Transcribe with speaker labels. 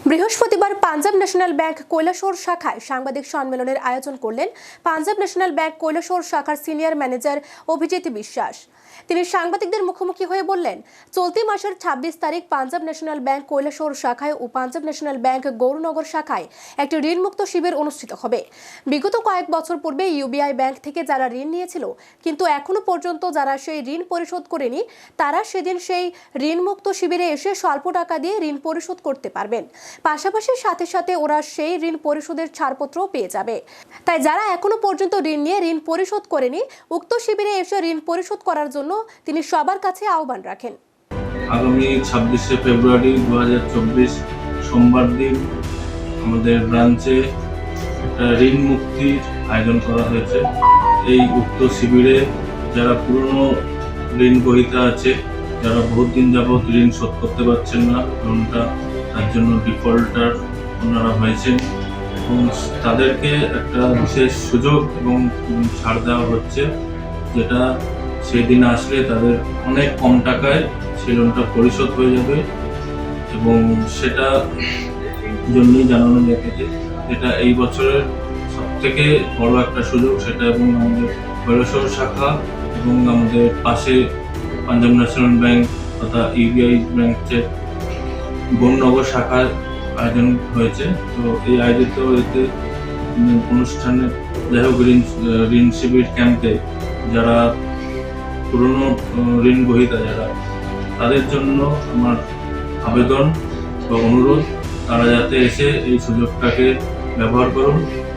Speaker 1: বৃহস্পতিবার Punjab national bank Kailashahar শাখায় সাংবাদিক সম্মেলনের আয়োজন করলেন পাঞ্জাব ন্যাশনাল ব্যাংক কৈলাসহর শাখার সিনিয়র ম্যানেজার অভিজিৎ বিশ্বাস। তিনি সাংবাদিকদের মুখোমুখি হয়ে বললেন, চলতি মাসের ২৬ তারিখ পাঞ্জাব ন্যাশনাল ব্যাংক কৈলাসহর শাখায় ও পাঞ্জাব ন্যাশনাল ব্যাংক গৌরনগর শাখায় একটি ঋণমুক্ত শিবির অনুষ্ঠিত হবে। বিগত কয়েক বছর পূর্বে ইউবিআই ব্যাংক থেকে যারা ঋণ নিয়েছিল কিন্তু এখনো পর্যন্ত যারা সেই ঋণ পরিশোধ করেনি, তারা সেদিন সেই ঋণমুক্ত শিবিরে এসে স্বল্প টাকা দিয়ে ঋণ পরিশোধ করতে পারবেন। পাশাপাশি সাথে সাথে ওরা সেই ঋণ পরিশোধের ছাড়পত্রও পেয়ে যাবে। তাই যারা এখনো পর্যন্ত ঋণ নিয়ে ঋণ পরিশোধ করেনি, উক্ত শিবিরে এসে ঋণ পরিশোধ করার জন্য তিনি সবার কাছে আহ্বান রাখেন।
Speaker 2: আগামী ২৬শে ফেব্রুয়ারি ২০২৪ সোমবার দিন আমাদের ব্রাঞ্চে একটা ঋণ মুক্তির আয়োজন করা হয়েছে। এই উক্ত শিবিরে যারা পুরনো ঋণ গ্রহীতা আছে, যারা বহুত দিন যাবৎ ঋণ শোধ করতে পারছেন না, লোনটা তার জন্য ডিফল্টার ওনারা হয়েছেন, এবং তাদেরকে একটা বিশেষ সুযোগ এবং ছাড় দেওয়া হচ্ছে, যেটা সেদিন আসলে তাদের অনেক কম টাকায় সেই লোনটা পরিশোধ হয়ে যাবে। এবং সেটা জন্যই জানানো যাচ্ছে যেটা এই বছরের সবথেকে বড় একটা সুযোগ সেটা। এবং আমাদের কৈলাসহর শাখা এবং আমাদের পাশে পাঞ্জাব ন্যাশনাল ব্যাংক তথা ইউবিআই ব্যাংকের গৌরনগর শাখার আয়োজন হয়েছে। তো এই আয়োজিত এতে অনুষ্ঠানে যাই হোক ঋণ শিবির ক্যাম্পে যারা পুরনো ঋণ গ্রহীতা যারা, তাদের জন্য আমার আবেদন বা অনুরোধ, তারা যাতে এসে এই সুযোগটাকে ব্যবহার করুন।